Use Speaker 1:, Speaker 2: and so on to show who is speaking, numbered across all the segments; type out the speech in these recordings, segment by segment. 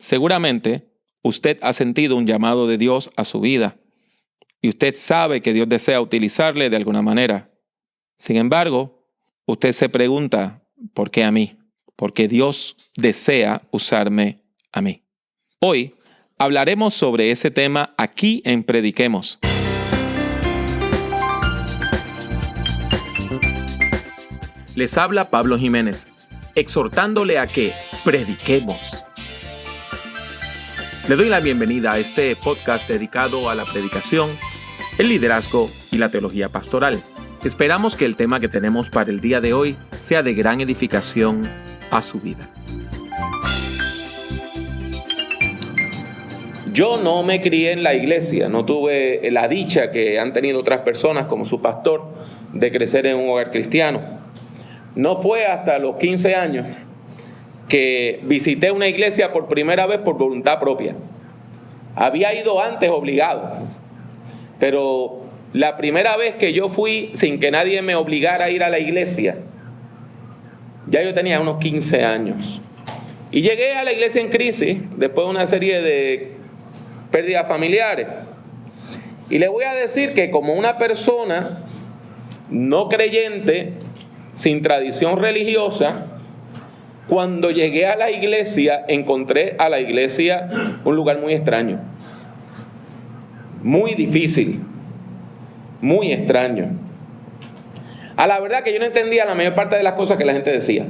Speaker 1: Seguramente usted ha sentido un llamado de Dios a su vida y usted sabe que Dios desea utilizarle de alguna manera. Sin embargo, usted se pregunta, ¿por qué a mí? Porque Dios desea usarme a mí. Hoy hablaremos sobre ese tema aquí en Prediquemos. Les habla Pablo Jiménez, exhortándole a que prediquemos. Le doy la bienvenida a este podcast dedicado a la predicación, el liderazgo y la teología pastoral. Esperamos que el tema que tenemos para el día de hoy sea de gran edificación a su vida. Yo no me crié en la iglesia, no tuve la dicha que han tenido otras personas como su pastor de crecer en un hogar cristiano. No fue hasta los 15 años que visité una iglesia por primera vez por voluntad propia. Había ido antes obligado, pero la primera vez que yo fui sin que nadie me obligara a ir a la iglesia, ya yo tenía unos 15 años. Y llegué a la iglesia en crisis después de una serie de pérdidas familiares. Y le voy a decir que como una persona no creyente, sin tradición religiosa, cuando llegué a la iglesia, encontré a la iglesia un lugar muy extraño, muy difícil, muy extraño. A la verdad que yo no entendía la mayor parte de las cosas que la gente decía,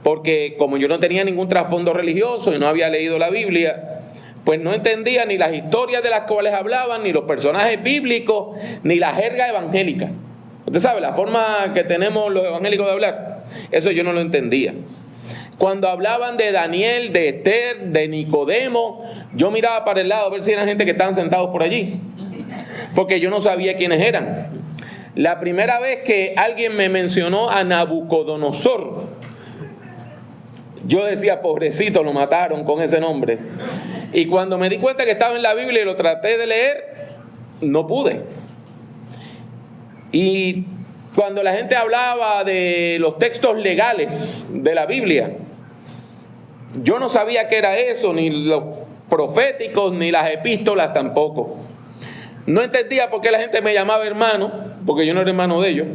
Speaker 1: porque como yo no tenía ningún trasfondo religioso y no había leído la Biblia, pues no entendía ni las historias de las cuales hablaban, ni los personajes bíblicos, ni la jerga evangélica. Usted sabe, la forma que tenemos los evangélicos de hablar, eso yo no lo entendía. Cuando hablaban de Daniel, de Esther, de Nicodemo, yo miraba para el lado a ver si eran gente que estaban sentados por allí, porque yo no sabía quiénes eran. La primera vez que alguien me mencionó a Nabucodonosor, yo decía, pobrecito, lo mataron con ese nombre. Y cuando me di cuenta que estaba en la Biblia y lo traté de leer, no pude. Y cuando la gente hablaba de los textos legales de la Biblia, yo no sabía qué era eso, ni los proféticos, ni las epístolas tampoco. No entendía por qué la gente me llamaba hermano, porque yo no era hermano de ellos.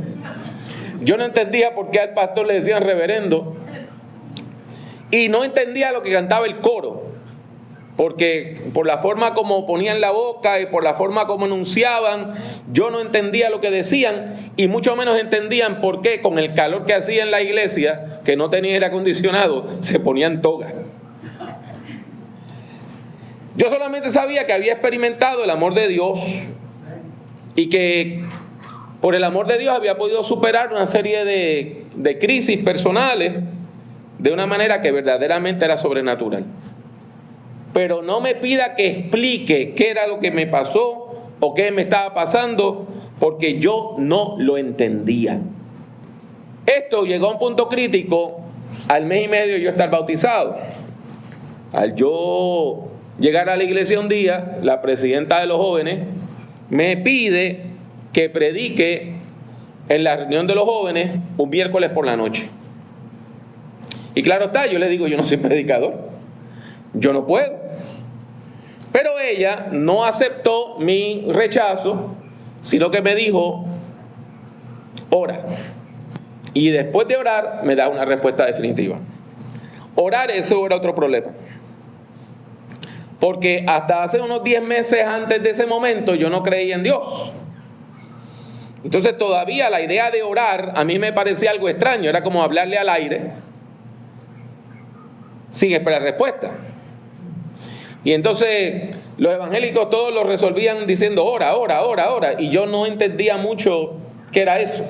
Speaker 1: Yo no entendía por qué al pastor le decían reverendo. Y no entendía lo que cantaba el coro, porque por la forma como ponían la boca y por la forma como enunciaban, yo no entendía lo que decían y mucho menos entendían por qué con el calor que hacía en la iglesia, que no tenía aire acondicionado, se ponían togas. Yo solamente sabía que había experimentado el amor de Dios y que por el amor de Dios había podido superar una serie de crisis personales de una manera que verdaderamente era sobrenatural. Pero no me pida que explique qué era lo que me pasó o qué me estaba pasando, porque yo no lo entendía. Esto llegó a un punto crítico al mes y medio de yo estar bautizado. Al yo llegar a la iglesia un día, la presidenta de los jóvenes me pide que predique en la reunión de los jóvenes un miércoles por la noche. Y claro está, yo le digo, yo no soy predicador, yo no puedo. Pero ella no aceptó mi rechazo, sino que me dijo, ora. Y después de orar, me da una respuesta definitiva. Orar, eso era otro problema. Porque hasta hace unos 10 meses antes de ese momento, yo no creía en Dios. Entonces todavía la idea de orar a mí me parecía algo extraño. Era como hablarle al aire sin esperar respuesta. Y entonces los evangélicos todos lo resolvían diciendo ora, ora, ora, ora. Y yo no entendía mucho qué era eso.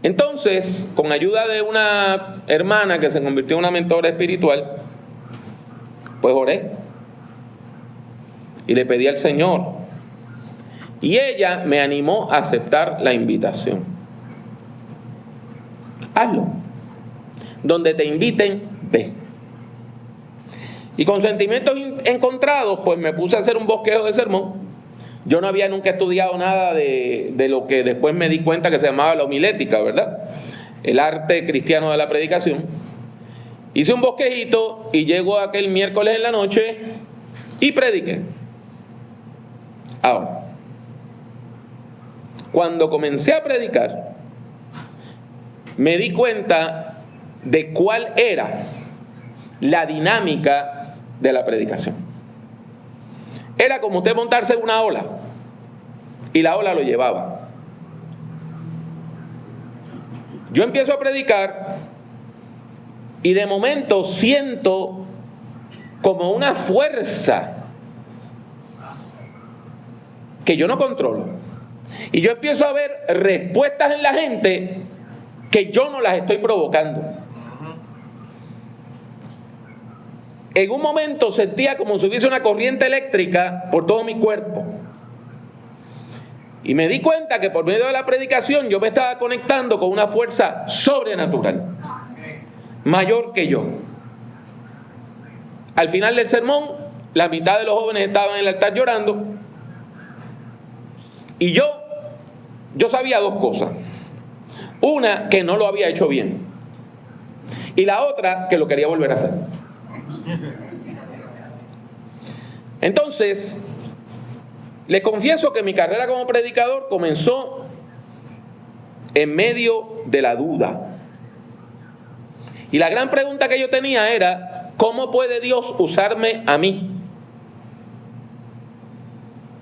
Speaker 1: Entonces, con ayuda de una hermana que se convirtió en una mentora espiritual, pues oré. Y le pedí al Señor. Y ella me animó a aceptar la invitación. Hazlo. Donde te inviten, ve. Y con sentimientos encontrados, pues me puse a hacer un bosquejo de sermón. Yo no había nunca estudiado nada de lo que después me di cuenta que se llamaba la homilética, ¿verdad? el arte cristiano de la predicación. Hice un bosquejito y llego aquel miércoles en la noche y prediqué. Ahora, cuando comencé a predicar, me di cuenta de cuál era la dinámica de la predicación. Era como usted montarse en una ola y la ola lo llevaba. Yo empiezo a predicar y de momento siento como una fuerza que yo no controlo. Y yo empiezo a ver respuestas en la gente que yo no las estoy provocando. En un momento sentía como si hubiese una corriente eléctrica por todo mi cuerpo. Y me di cuenta que por medio de la predicación yo me estaba conectando con una fuerza sobrenatural, mayor que yo. Al final del sermón, la mitad de los jóvenes estaban en el altar llorando. Y yo sabía dos cosas. Una, que no lo había hecho bien. Y la otra, que lo quería volver a hacer. Entonces, les confieso que mi carrera como predicador comenzó en medio de la duda. Y la gran pregunta que yo tenía era, ¿cómo puede Dios usarme a mí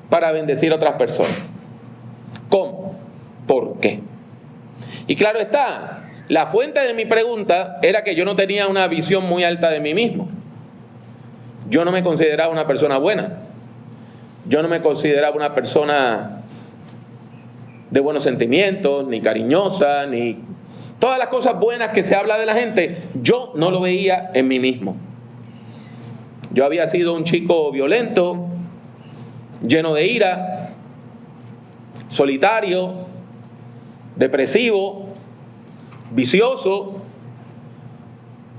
Speaker 1: para bendecir a otras personas? ¿Cómo? ¿Por qué? Y claro está, la fuente de mi pregunta era que yo no tenía una visión muy alta de mí mismo. Yo no me consideraba una persona buena. Yo no me consideraba una persona de buenos sentimientos, ni cariñosa, ni todas las cosas buenas que se habla de la gente. Yo no lo veía en mí mismo. Yo había sido un chico violento, lleno de ira, solitario, depresivo, vicioso.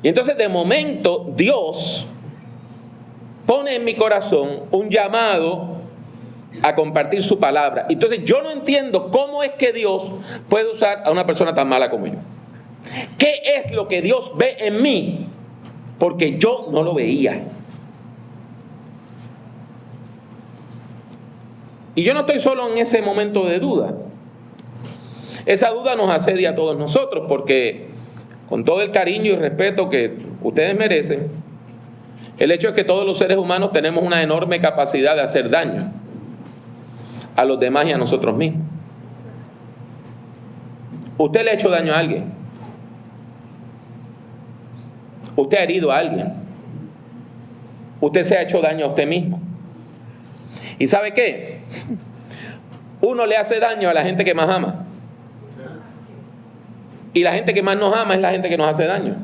Speaker 1: Y entonces de momento Dios pone en mi corazón un llamado a compartir su palabra. Entonces yo no entiendo cómo es que Dios puede usar a una persona tan mala como yo. ¿Qué es lo que Dios ve en mí? Porque yo no lo veía. Y yo no estoy solo en ese momento de duda. Esa duda nos asedia a todos nosotros, porque con todo el cariño y respeto que ustedes merecen, el hecho es que todos los seres humanos tenemos una enorme capacidad de hacer daño a los demás y a nosotros mismos. ¿Usted le ha hecho daño a alguien? ¿Usted ha herido a alguien? ¿Usted se ha hecho daño a usted mismo? ¿Y sabe qué? Uno le hace daño a la gente que más ama. Y la gente que más nos ama es la gente que nos hace daño.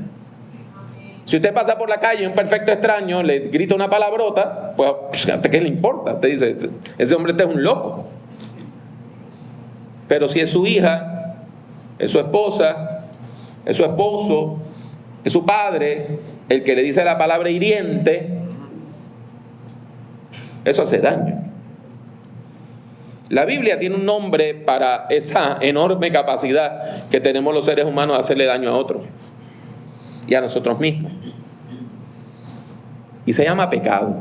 Speaker 1: Si usted pasa por la calle y un perfecto extraño le grita una palabrota, pues ¿a usted qué le importa? Usted dice, ese hombre es un loco. Pero si es su hija, es su esposa, es su esposo, es su padre, el que le dice la palabra hiriente, eso hace daño. La Biblia tiene un nombre para esa enorme capacidad que tenemos los seres humanos de hacerle daño a otros y a nosotros mismos. Y se llama pecado.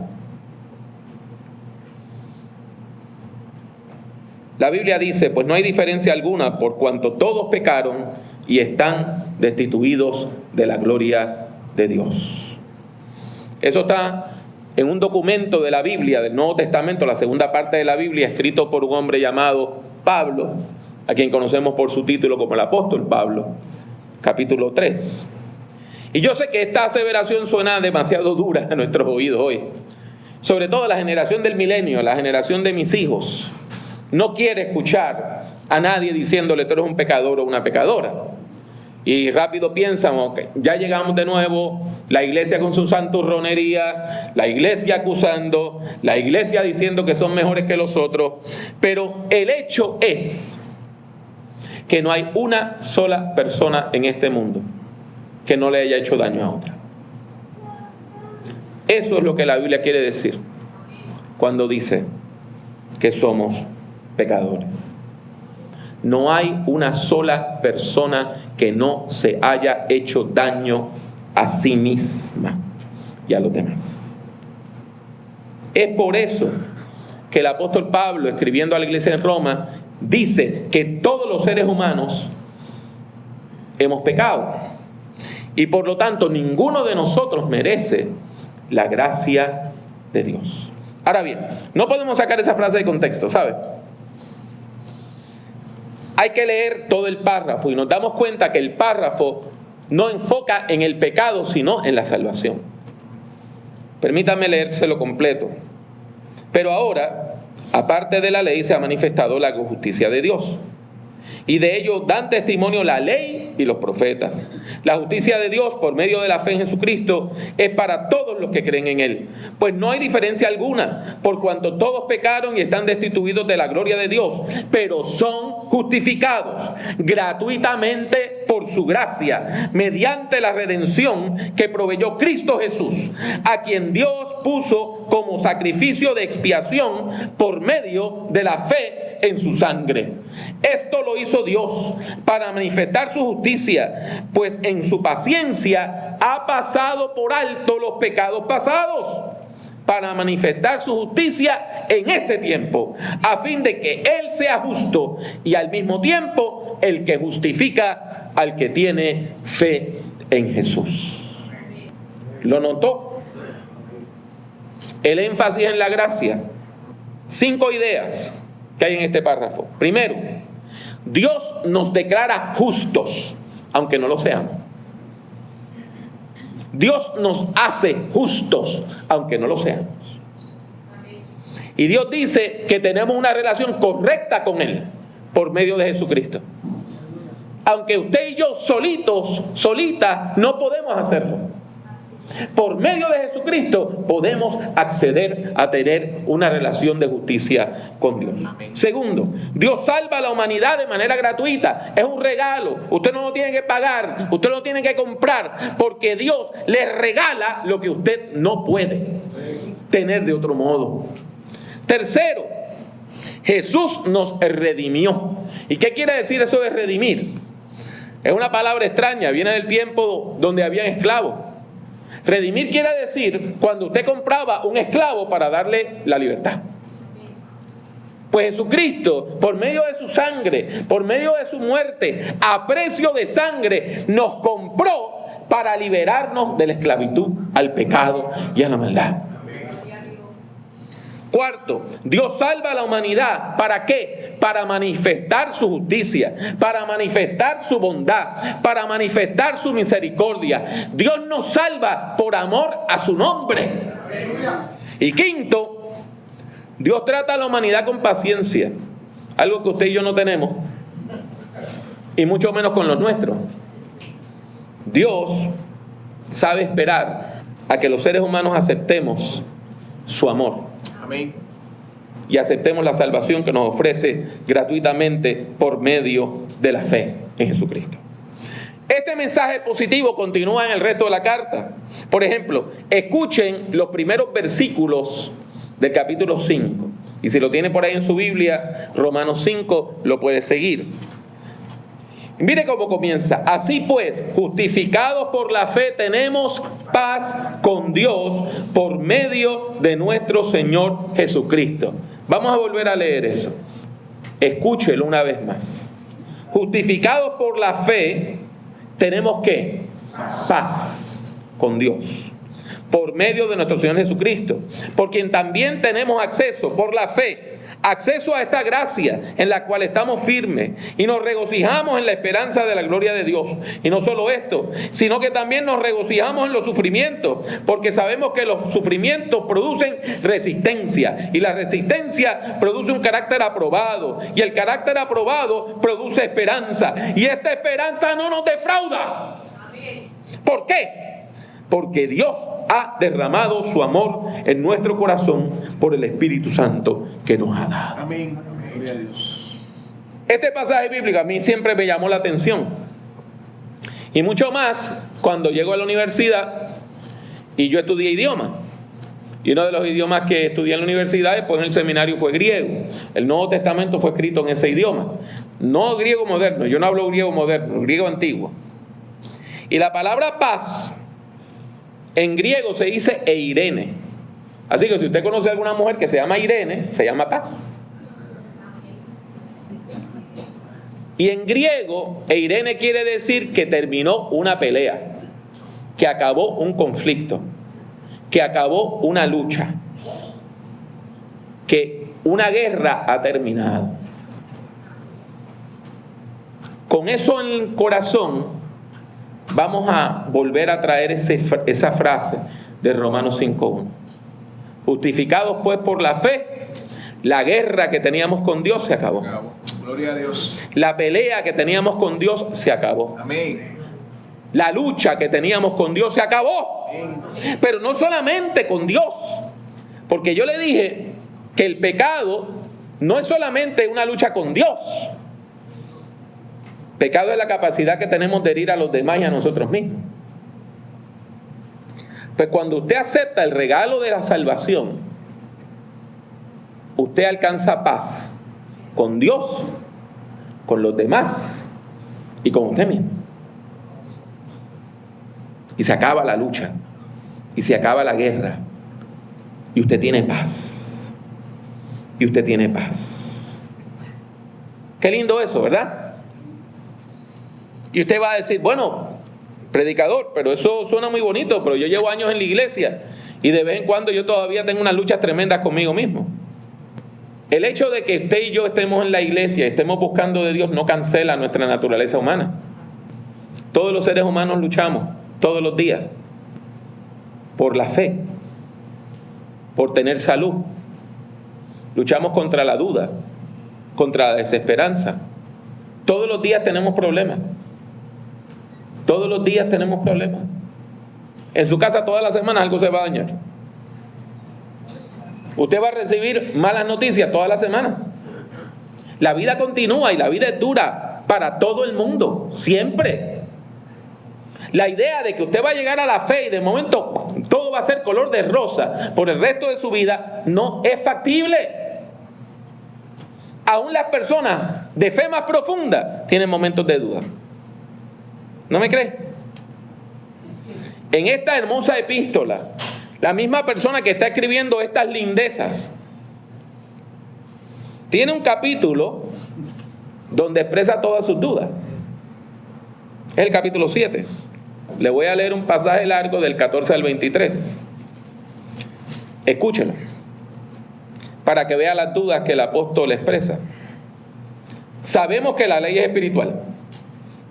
Speaker 1: La Biblia dice, pues no hay diferencia alguna por cuanto todos pecaron y están destituidos de la gloria de Dios. Eso está en un documento de la Biblia, del Nuevo Testamento, la segunda parte de la Biblia, escrito por un hombre llamado Pablo, a quien conocemos por su título como el apóstol Pablo, capítulo 3. Y yo sé que esta aseveración suena demasiado dura a nuestros oídos hoy. Sobre todo la generación del milenio, la generación de mis hijos, no quiere escuchar a nadie diciéndole tú eres un pecador o una pecadora. Y rápido piensan, okay, ya llegamos de nuevo, la iglesia con su santurronería, la iglesia acusando, la iglesia diciendo que son mejores que los otros. Pero el hecho es que no hay una sola persona en este mundo que no le haya hecho daño a otra. Eso es lo que la Biblia quiere decir cuando dice que somos pecadores. No hay una sola persona que no se haya hecho daño a sí misma y a los demás. Es por eso que el apóstol Pablo, escribiendo a la iglesia en Roma, dice que todos los seres humanos hemos pecado y por lo tanto ninguno de nosotros merece la gracia de Dios. Ahora bien, no podemos sacar esa frase de contexto, ¿sabe? Hay que leer todo el párrafo y nos damos cuenta que el párrafo no enfoca en el pecado, sino en la salvación. Permítame leérselo completo. Pero ahora, aparte de la ley, se ha manifestado la justicia de Dios. Y de ello dan testimonio la ley y los profetas. La justicia de Dios por medio de la fe en Jesucristo es para todos los que creen en Él. Pues no hay diferencia alguna, por cuanto todos pecaron y están destituidos de la gloria de Dios, pero son justificados gratuitamente por su gracia, mediante la redención que proveyó Cristo Jesús, a quien Dios puso como sacrificio de expiación por medio de la fe en su sangre. Esto lo hizo Dios para manifestar su justicia, pues en su paciencia ha pasado por alto los pecados pasados, para manifestar su justicia en este tiempo, a fin de que Él sea justo y al mismo tiempo el que justifica al que tiene fe en Jesús. ¿Lo notó? El énfasis en la gracia. 5 ideas que hay en este párrafo. Primero, Dios nos declara justos, aunque no lo seamos. Dios nos hace justos, aunque no lo seamos. Y Dios dice que tenemos una relación correcta con Él por medio de Jesucristo. Aunque usted y yo solitas, no podemos hacerlo. Por medio de Jesucristo podemos acceder a tener una relación de justicia con Dios. Segundo, Dios salva a la humanidad de manera gratuita. Es un regalo. Usted no lo tiene que pagar, usted no lo tiene que comprar, porque Dios le regala lo que usted no puede tener de otro modo. Tercero, Jesús nos redimió. ¿Y qué quiere decir eso de redimir? Es una palabra extraña, viene del tiempo donde habían esclavos. Redimir quiere decir cuando usted compraba un esclavo para darle la libertad. Pues Jesucristo, por medio de su sangre, por medio de su muerte, a precio de sangre, nos compró para liberarnos de la esclavitud al pecado y a la maldad. Cuarto, Dios salva a la humanidad. ¿Para qué? Para manifestar su justicia, para manifestar su bondad, para manifestar su misericordia. Dios nos salva por amor a su nombre. Y quinto, Dios trata a la humanidad con paciencia, algo que usted y yo no tenemos, y mucho menos con los nuestros. Dios sabe esperar a que los seres humanos aceptemos su amor. Amén. Y aceptemos la salvación que nos ofrece gratuitamente por medio de la fe en Jesucristo. Este mensaje positivo continúa en el resto de la carta. Por ejemplo, escuchen los primeros versículos del capítulo 5. Y si lo tiene por ahí en su Biblia, Romanos 5, lo puede seguir. Mire cómo comienza. Así pues, justificados por la fe, tenemos paz con Dios por medio de nuestro Señor Jesucristo. Vamos a volver a leer eso. Escúchelo una vez más. Justificados por la fe, tenemos ¿qué? Paz con Dios por medio de nuestro Señor Jesucristo, por quien también tenemos acceso por la fe. Acceso a esta gracia en la cual estamos firmes y nos regocijamos en la esperanza de la gloria de Dios. Y no solo esto, sino que también nos regocijamos en los sufrimientos, porque sabemos que los sufrimientos producen resistencia, y la resistencia produce un carácter aprobado, y el carácter aprobado produce esperanza, y esta esperanza no nos defrauda. ¿Por qué? Porque Dios ha derramado su amor en nuestro corazón por el Espíritu Santo que nos ha dado.
Speaker 2: Amén. Gloria a Dios.
Speaker 1: Este pasaje bíblico a mí siempre me llamó la atención. Y mucho más cuando llego a la universidad y yo estudié idioma. Y uno de los idiomas que estudié en la universidad, después en el seminario, fue griego. El Nuevo Testamento fue escrito en ese idioma. No griego moderno, yo no hablo griego moderno, griego antiguo. Y la palabra paz, en griego se dice eirene. Así que si usted conoce a alguna mujer que se llama Irene, se llama paz. Y en griego, eirene quiere decir que terminó una pelea, que acabó un conflicto, que acabó una lucha, que una guerra ha terminado. Con eso en el corazón, vamos a volver a traer esa frase de Romanos 5:1. Justificados pues por la fe, la guerra que teníamos con Dios se acabó.
Speaker 2: Gloria a Dios.
Speaker 1: La pelea que teníamos con Dios se acabó.
Speaker 2: Amén.
Speaker 1: La lucha que teníamos con Dios se acabó. Pero no solamente con Dios, porque yo le dije que el pecado no es solamente una lucha con Dios. Pecado es la capacidad que tenemos de herir a los demás y a nosotros mismos. Pues cuando usted acepta el regalo de la salvación, usted alcanza paz con Dios, con los demás y con usted mismo. Y se acaba la lucha, y se acaba la guerra, y usted tiene paz. Y usted tiene paz. Qué lindo eso, ¿verdad? Y usted va a decir, bueno, predicador, pero eso suena muy bonito, pero yo llevo años en la iglesia y de vez en cuando yo todavía tengo unas luchas tremendas conmigo mismo. El hecho de que usted y yo estemos en la iglesia, estemos buscando de Dios, no cancela nuestra naturaleza humana. Todos los seres humanos luchamos todos los días por la fe, por tener salud. Luchamos contra la duda, contra la desesperanza. Todos los días tenemos problemas. Todos los días tenemos problemas. En su casa todas las semanas algo se va a dañar. Usted va a recibir malas noticias todas las semanas. La vida continúa y la vida es dura para todo el mundo, siempre. La idea de que usted va a llegar a la fe y de momento todo va a ser color de rosa por el resto de su vida no es factible. Aún las personas de fe más profunda tienen momentos de duda. ¿No me cree? En esta hermosa epístola, la misma persona que está escribiendo estas lindezas tiene un capítulo donde expresa todas sus dudas. Es el capítulo 7. Le voy a leer un pasaje largo del 14 al 23. Escúchelo para que vea las dudas que el apóstol expresa. Sabemos que la ley es espiritual,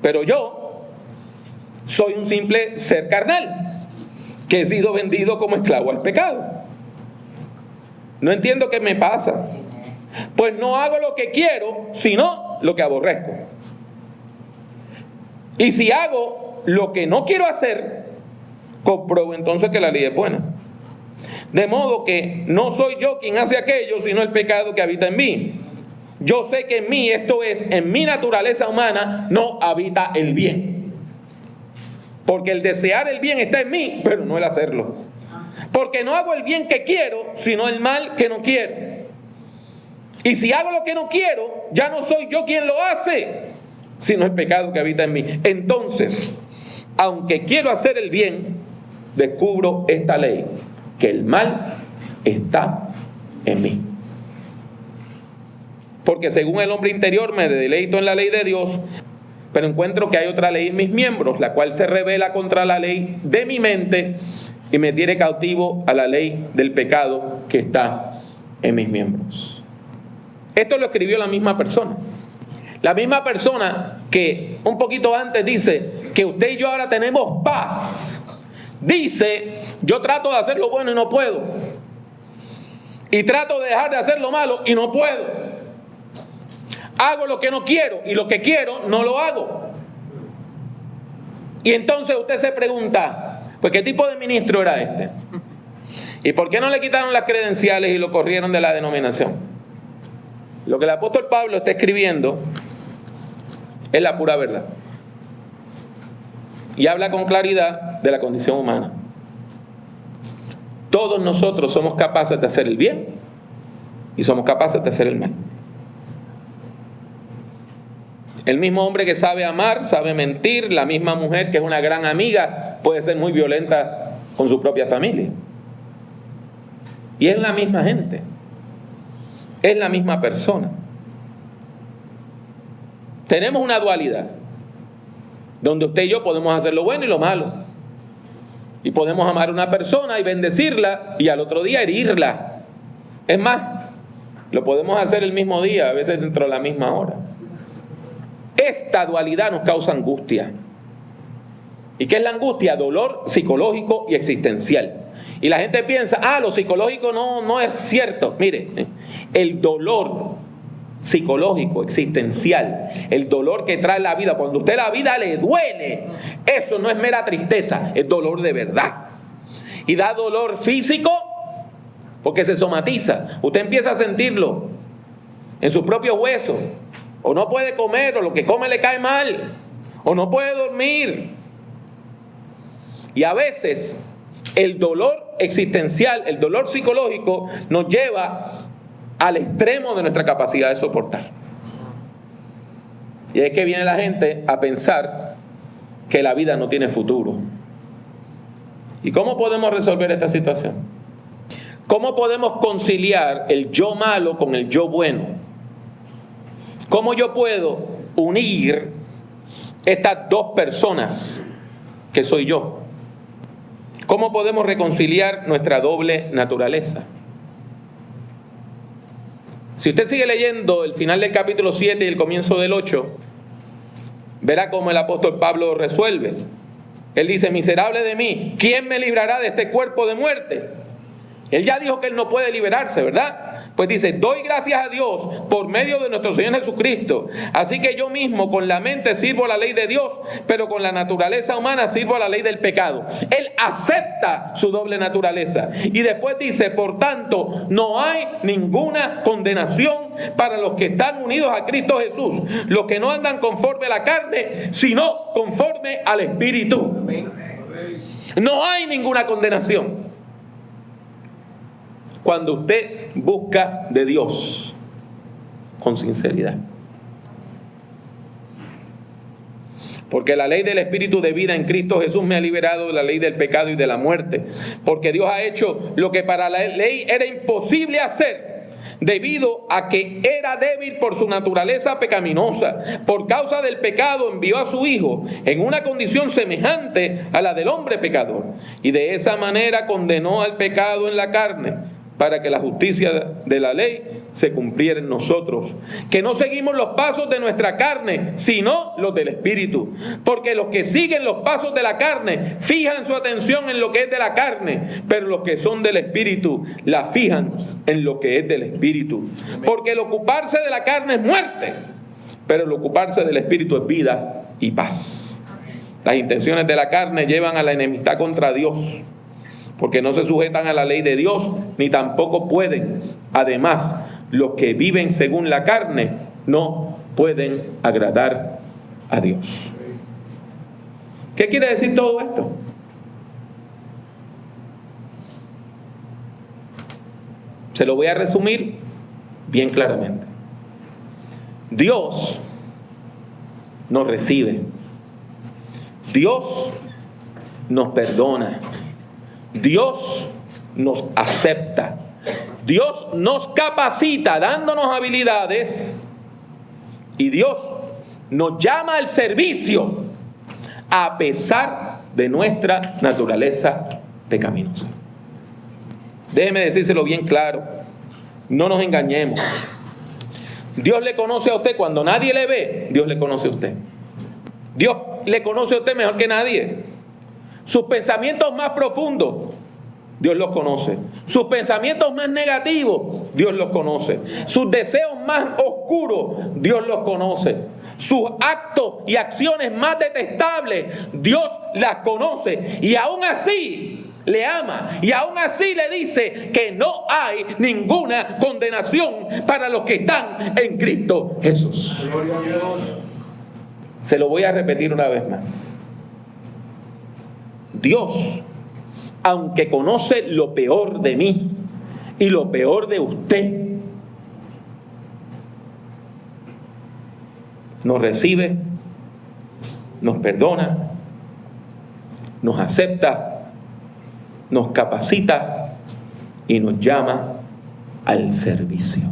Speaker 1: pero yo soy un simple ser carnal que he sido vendido como esclavo al pecado. No entiendo qué me pasa, pues no hago lo que quiero, sino lo que aborrezco. Y si hago lo que no quiero hacer, compruebo entonces que la ley es buena. De modo que no soy yo quien hace aquello, sino el pecado que habita en mí. Yo sé que en mí, esto es, en mi naturaleza humana, no habita el bien. Porque el desear el bien está en mí, pero no el hacerlo. Porque no hago el bien que quiero, sino el mal que no quiero. Y si hago lo que no quiero, ya no soy yo quien lo hace, sino el pecado que habita en mí. Entonces, aunque quiero hacer el bien, descubro esta ley, que el mal está en mí. Porque según el hombre interior me deleito en la ley de Dios, pero encuentro que hay otra ley en mis miembros, la cual se rebela contra la ley de mi mente y me tiene cautivo a la ley del pecado que está en mis miembros. Esto lo escribió la misma persona. La misma persona que un poquito antes dice que usted y yo ahora tenemos paz. Dice, yo trato de hacer lo bueno y no puedo. Y trato de dejar de hacer lo malo y no puedo. Hago lo que no quiero y lo que quiero no lo hago. Y entonces usted se pregunta, pues ¿qué tipo de ministro era este? ¿Y por qué no le quitaron las credenciales y lo corrieron de la denominación? Lo que el apóstol Pablo está escribiendo es la pura verdad. Y habla con claridad de la condición humana. todos nosotros somos capaces de hacer el bien y somos capaces de hacer el mal. El mismo hombre que sabe amar, sabe mentir. La misma mujer que es una gran amiga puede ser muy violenta con su propia familia. Y es la misma gente. Es la misma persona. Tenemos una dualidad donde usted y yo podemos hacer lo bueno y lo malo. Y podemos amar a una persona y bendecirla y al otro día herirla. Es más, lo podemos hacer el mismo día, a veces dentro de la misma hora. Esta dualidad nos causa angustia. ¿Y qué es la angustia? Dolor psicológico y existencial. Y la gente piensa, lo psicológico no es cierto. Mire, el dolor psicológico, existencial, el dolor que trae la vida, cuando a usted la vida le duele, eso no es mera tristeza, es dolor de verdad. Y da dolor físico porque se somatiza. Usted empieza a sentirlo en sus propios huesos. O no puede comer, o lo que come le cae mal, o no puede dormir. Y a veces el dolor existencial, el dolor psicológico nos lleva al extremo de nuestra capacidad de soportar. Y es que viene la gente a pensar que la vida no tiene futuro. ¿Y cómo podemos resolver esta situación? ¿Cómo podemos conciliar el yo malo con el yo bueno? ¿Cómo yo puedo unir estas dos personas que soy yo? ¿Cómo podemos reconciliar nuestra doble naturaleza? Si usted sigue leyendo el final del capítulo 7 y el comienzo del 8, verá cómo el apóstol Pablo resuelve. Él dice, miserable de mí, ¿quién me librará de este cuerpo de muerte? Él ya dijo que él no puede liberarse, ¿verdad? Pues dice, doy gracias a Dios por medio de nuestro Señor Jesucristo. Así que yo mismo con la mente sirvo a la ley de Dios, pero con la naturaleza humana sirvo a la ley del pecado. Él acepta su doble naturaleza. Y después dice, por tanto, no hay ninguna condenación para los que están unidos a Cristo Jesús, los que no andan conforme a la carne, sino conforme al Espíritu. No hay ninguna condenación cuando usted busca de Dios con sinceridad. Porque la ley del Espíritu de vida en Cristo Jesús me ha liberado de la ley del pecado y de la muerte. Porque Dios ha hecho lo que para la ley era imposible hacer, debido a que era débil por su naturaleza pecaminosa. Por causa del pecado envió a su Hijo en una condición semejante a la del hombre pecador. Y de esa manera condenó al pecado en la carne, para que la justicia de la ley se cumpliera en nosotros, que no seguimos los pasos de nuestra carne, sino los del Espíritu. Porque los que siguen los pasos de la carne fijan su atención en lo que es de la carne, pero los que son del Espíritu la fijan en lo que es del Espíritu. Porque el ocuparse de la carne es muerte, pero el ocuparse del Espíritu es vida y paz. Las intenciones de la carne llevan a la enemistad contra Dios, porque no se sujetan a la ley de Dios, ni tampoco pueden. Además, los que viven según la carne no pueden agradar a Dios. ¿Qué quiere decir todo esto? Se lo voy a resumir bien claramente. Dios nos recibe. Dios nos perdona. Dios nos acepta. Dios nos capacita dándonos habilidades. Y Dios nos llama al servicio a pesar de nuestra naturaleza pecaminosa. Déjeme decírselo bien claro. No nos engañemos. Dios le conoce a usted cuando nadie le ve. Dios le conoce a usted. Dios le conoce a usted mejor que nadie. Sus pensamientos más profundos, Dios los conoce. Sus pensamientos más negativos, Dios los conoce. Sus deseos más oscuros, Dios los conoce. Sus actos y acciones más detestables, Dios las conoce. Y aún así le ama. Y aún así le dice que no hay ninguna condenación para los que están en Cristo Jesús. Se lo voy a repetir una vez más. Dios aunque conoce lo peor de mí y lo peor de usted, nos recibe, nos perdona, nos acepta, nos capacita y nos llama al servicio.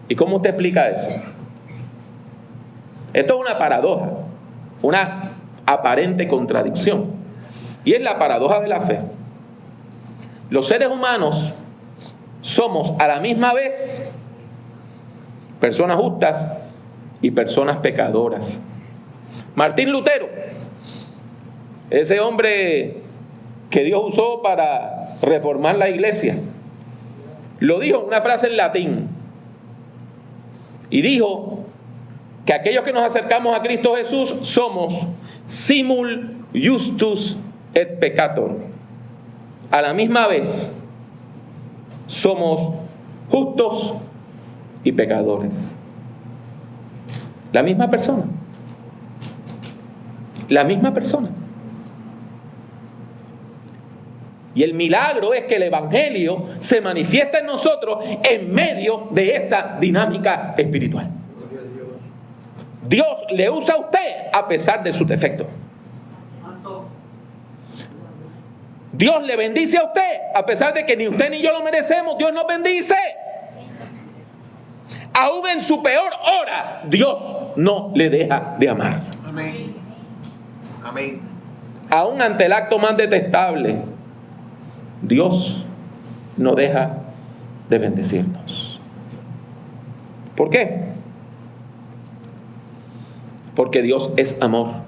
Speaker 1: ¿Y cómo usted explica eso? Esto es una paradoja, una aparente contradicción. Y es la paradoja de la fe. Los seres humanos somos a la misma vez personas justas y personas pecadoras. Martín Lutero, ese hombre que Dios usó para reformar la iglesia, lo dijo en una frase en latín. Y dijo que aquellos que nos acercamos a Cristo Jesús somos simul justus et peccator. A la misma vez somos justos y pecadores. La misma persona. La misma persona. Y el milagro es que el Evangelio se manifiesta en nosotros en medio de esa dinámica espiritual. Dios le usa a usted a pesar de sus defectos. Dios le bendice a usted a pesar de que ni usted ni yo lo merecemos. Dios nos bendice. Aún en su peor hora, Dios no le deja de amar.
Speaker 2: Amén. Amén.
Speaker 1: Aún ante el acto más detestable, Dios no deja de bendecirnos. ¿Por qué? Porque Dios es amor.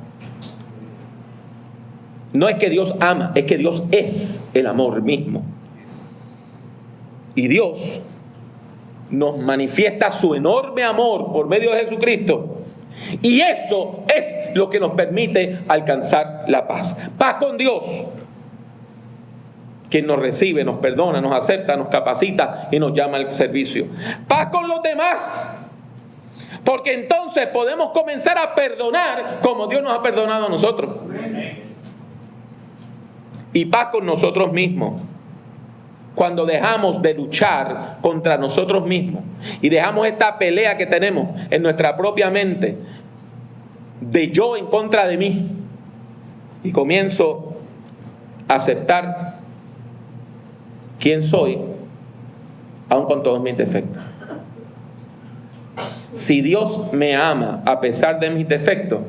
Speaker 1: No es que Dios ama, es que Dios es el amor mismo. Y Dios nos manifiesta su enorme amor por medio de Jesucristo. Y eso es lo que nos permite alcanzar la paz. Paz con Dios, quien nos recibe, nos perdona, nos acepta, nos capacita y nos llama al servicio. Paz con los demás, porque entonces podemos comenzar a perdonar como Dios nos ha perdonado a nosotros. Y paz con nosotros mismos, cuando dejamos de luchar contra nosotros mismos y dejamos esta pelea que tenemos en nuestra propia mente de yo en contra de mí y comienzo a aceptar quién soy, aun con todos mis defectos. Si Dios me ama a pesar de mis defectos,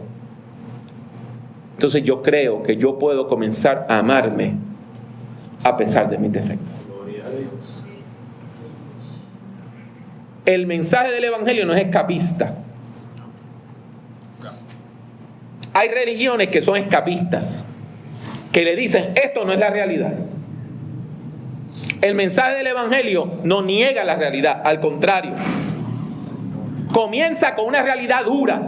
Speaker 1: entonces yo creo que yo puedo comenzar a amarme a pesar de mis defectos. El mensaje del Evangelio no es escapista. Hay religiones que son escapistas, que le dicen, esto no es la realidad. El mensaje del Evangelio no niega la realidad, al contrario. Comienza con una realidad dura.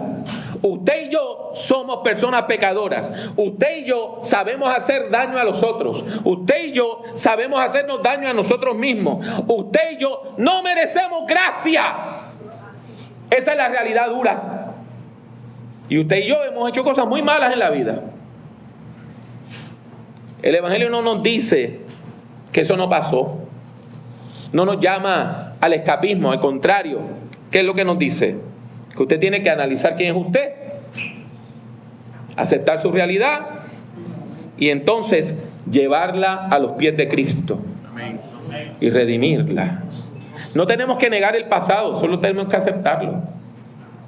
Speaker 1: Usted y yo somos personas pecadoras. Usted y yo sabemos hacer daño a los otros. Usted y yo sabemos hacernos daño a nosotros mismos. Usted y yo no merecemos gracia. Esa es la realidad dura. Y usted y yo hemos hecho cosas muy malas en la vida. El Evangelio no nos dice que eso no pasó. No nos llama al escapismo, al contrario. ¿Qué es lo que nos dice? Que usted tiene que analizar quién es usted, aceptar su realidad y entonces llevarla a los pies de Cristo y redimirla. No tenemos que negar el pasado, solo tenemos que aceptarlo.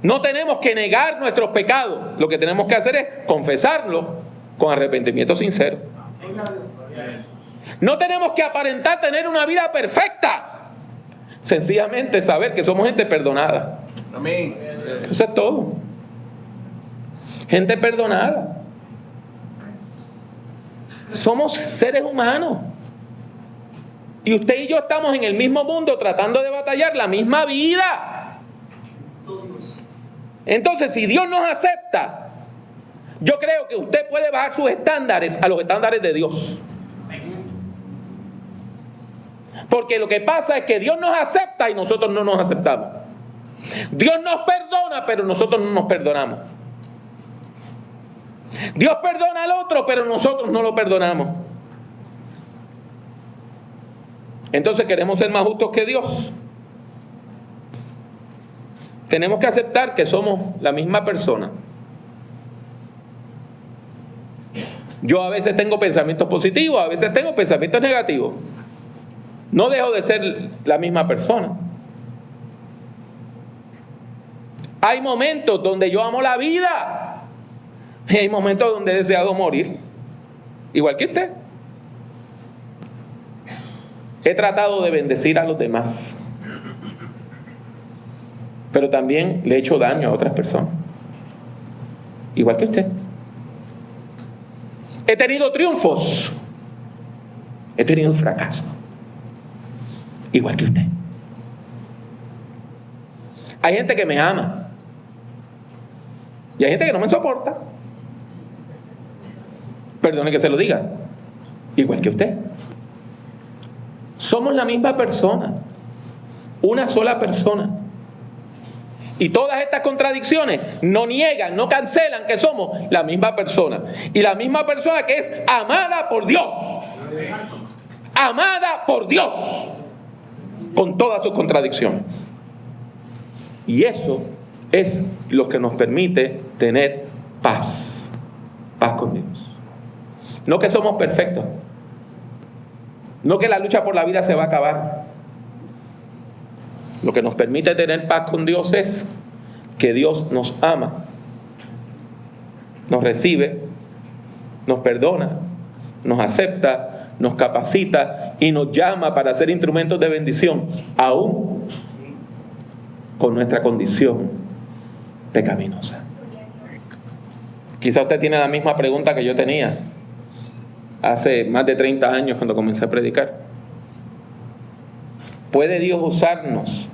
Speaker 1: No tenemos que negar nuestros pecados, lo que tenemos que hacer es confesarlo con arrepentimiento sincero. No tenemos que aparentar tener una vida perfecta, sencillamente saber que somos gente perdonada.
Speaker 2: Amén.
Speaker 1: Eso es todo. Gente perdonada. Somos seres humanos. Y usted y yo estamos en el mismo mundo tratando de batallar la misma vida. Entonces, si Dios nos acepta, yo creo que usted puede bajar sus estándares a los estándares de Dios. Porque lo que pasa es que Dios nos acepta y nosotros no nos aceptamos. Dios nos perdona, pero nosotros no nos perdonamos. Dios perdona al otro, pero nosotros no lo perdonamos. Entonces queremos ser más justos que Dios. Tenemos que aceptar que somos la misma persona. Yo a veces tengo pensamientos positivos, a veces tengo pensamientos negativos. No dejo de ser la misma persona. Hay momentos donde yo amo la vida y hay momentos donde he deseado morir, igual que usted. He tratado de bendecir a los demás, pero también le he hecho daño a otras personas, igual que usted. He tenido triunfos, he tenido fracasos, igual que usted. Hay gente que me ama y hay gente que no me soporta. Perdone que se lo diga, igual que usted. Somos la misma persona, una sola persona. Y todas estas contradicciones no niegan, no cancelan que somos la misma persona. Y la misma persona que es amada por Dios. Amada por Dios. Con todas sus contradicciones. Y eso es lo que nos permite tener paz. Paz con Dios. No que somos perfectos. No que la lucha por la vida se va a acabar. Lo que nos permite tener paz con Dios es que Dios nos ama, nos recibe, nos perdona, nos acepta, nos capacita y nos llama para ser instrumentos de bendición, aún con nuestra condición pecaminosa. Quizá usted tiene la misma pregunta que yo tenía hace más de 30 años cuando comencé a predicar. ¿Puede Dios usarnos?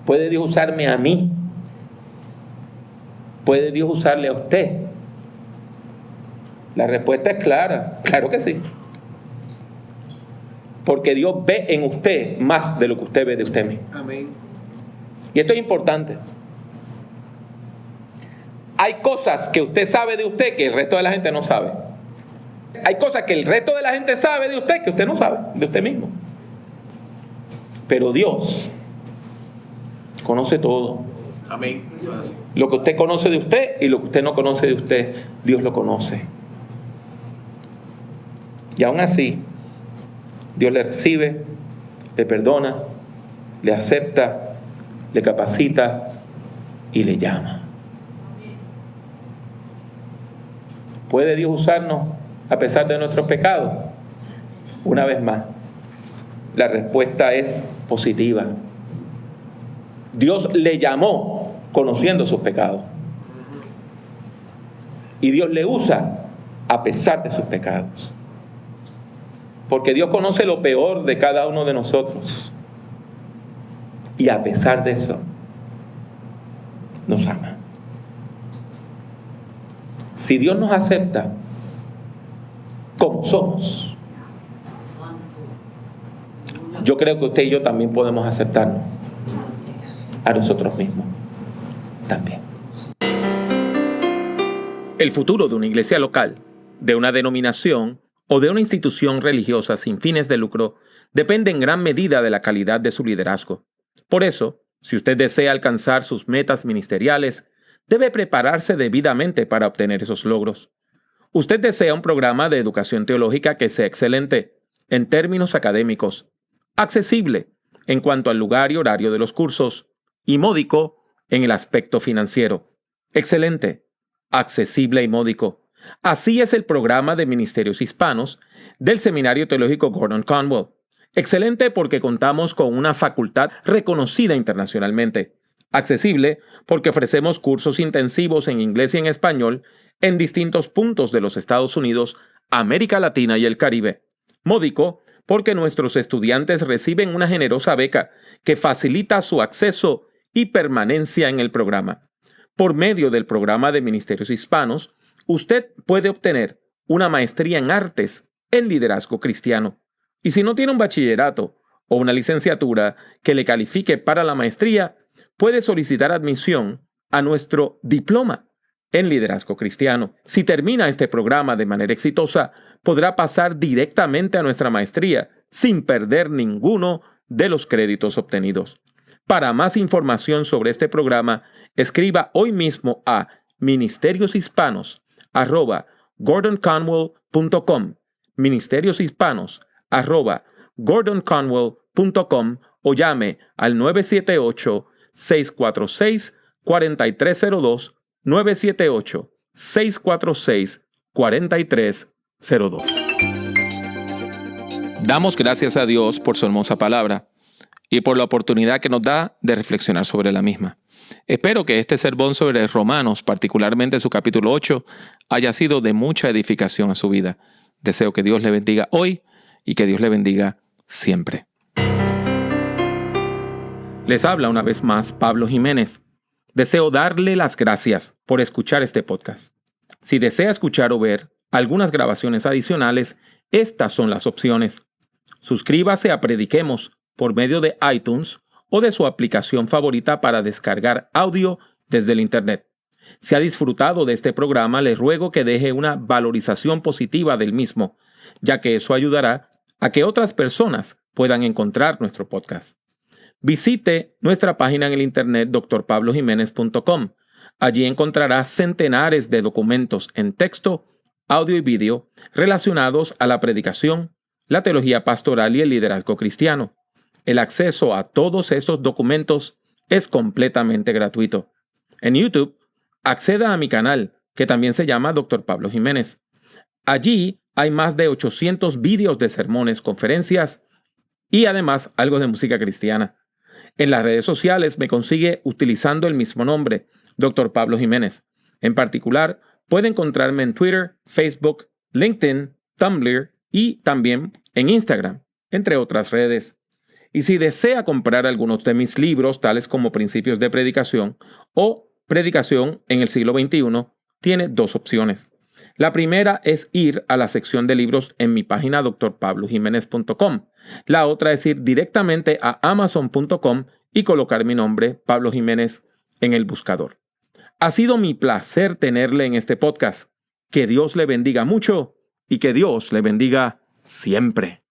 Speaker 1: ¿Puede Dios usarme a mí? ¿Puede Dios usarle a usted? La respuesta es clara, claro que sí. Porque Dios ve en usted más de lo que usted ve de usted mismo.
Speaker 2: Amén.
Speaker 1: Y esto es importante. Hay cosas que usted sabe de usted que el resto de la gente no sabe. Hay cosas que el resto de la gente sabe de usted que usted no sabe de usted mismo. Pero Dios conoce todo.
Speaker 2: Amén. Eso es así.
Speaker 1: Lo que usted conoce de usted y lo que usted no conoce de usted, Dios lo conoce. Y aún así, Dios le recibe, le perdona, le acepta, le capacita y le llama. ¿Puede Dios usarnos a pesar de nuestros pecados? Una vez más, la respuesta es positiva. Dios le llamó conociendo sus pecados. Y Dios le usa a pesar de sus pecados. Porque Dios conoce lo peor de cada uno de nosotros. Y a pesar de eso, nos ama. Si Dios nos acepta como somos, yo creo que usted y yo también podemos aceptarnos a nosotros mismos también. El futuro de una iglesia local, de una denominación o de una institución religiosa sin fines de lucro depende en gran medida de la calidad de su liderazgo. Por eso, si usted desea alcanzar sus metas ministeriales, debe prepararse debidamente para obtener esos logros. Usted desea un programa de educación teológica que sea excelente en términos académicos, accesible en cuanto al lugar y horario de los cursos, y módico en el aspecto financiero. Excelente, accesible y módico. Así es el programa de Ministerios Hispanos del Seminario Teológico Gordon Conwell. Excelente porque contamos con una facultad reconocida internacionalmente. Accesible porque ofrecemos cursos intensivos en inglés y en español en distintos puntos de los Estados Unidos, América Latina y el Caribe. Módico porque nuestros estudiantes reciben una generosa beca que facilita su acceso y permanencia en el programa. Por medio del programa de Ministerios Hispanos, usted puede obtener una maestría en artes en liderazgo cristiano. Y si no tiene un bachillerato o una licenciatura que le califique para la maestría, puede solicitar admisión a nuestro diploma en Liderazgo Cristiano. Si termina este programa de manera exitosa, podrá pasar directamente a nuestra maestría sin perder ninguno de los créditos obtenidos. Para más información sobre este programa, escriba hoy mismo a ministerioshispanos@gordonconwell.com, ministerioshispanos@gordonconwell.com, o llame al 978-646-4302, 978-646-4302. Damos gracias a Dios por su hermosa palabra y por la oportunidad que nos da de reflexionar sobre la misma. Espero que este sermón sobre Romanos, particularmente su capítulo 8, haya sido de mucha edificación a su vida. Deseo que Dios le bendiga hoy y que Dios le bendiga siempre. Les habla una vez más Pablo Jiménez. Deseo darle las gracias por escuchar este podcast. Si desea escuchar o ver algunas grabaciones adicionales, estas son las opciones. Suscríbase a Prediquemos por medio de iTunes o de su aplicación favorita para descargar audio desde el Internet. Si ha disfrutado de este programa, le ruego que deje una valorización positiva del mismo, ya que eso ayudará a que otras personas puedan encontrar nuestro podcast. Visite nuestra página en el Internet drpablojimenez.com. Allí encontrará centenares de documentos en texto, audio y vídeo relacionados a la predicación, la teología pastoral y el liderazgo cristiano. El acceso a todos estos documentos es completamente gratuito. En YouTube, acceda a mi canal, que también se llama Dr. Pablo Jiménez. Allí hay más de 800 vídeos de sermones, conferencias y además algo de música cristiana. En las redes sociales me consigue utilizando el mismo nombre, Dr. Pablo Jiménez. En particular, puede encontrarme en Twitter, Facebook, LinkedIn, Tumblr y también en Instagram, entre otras redes. Y si desea comprar algunos de mis libros, tales como Principios de Predicación o Predicación en el siglo XXI, tiene dos opciones. La primera es ir a la sección de libros en mi página drpablojimenez.com. La otra es ir directamente a amazon.com y colocar mi nombre, Pablo Jiménez, en el buscador. Ha sido mi placer tenerle en este podcast. Que Dios le bendiga mucho y que Dios le bendiga siempre.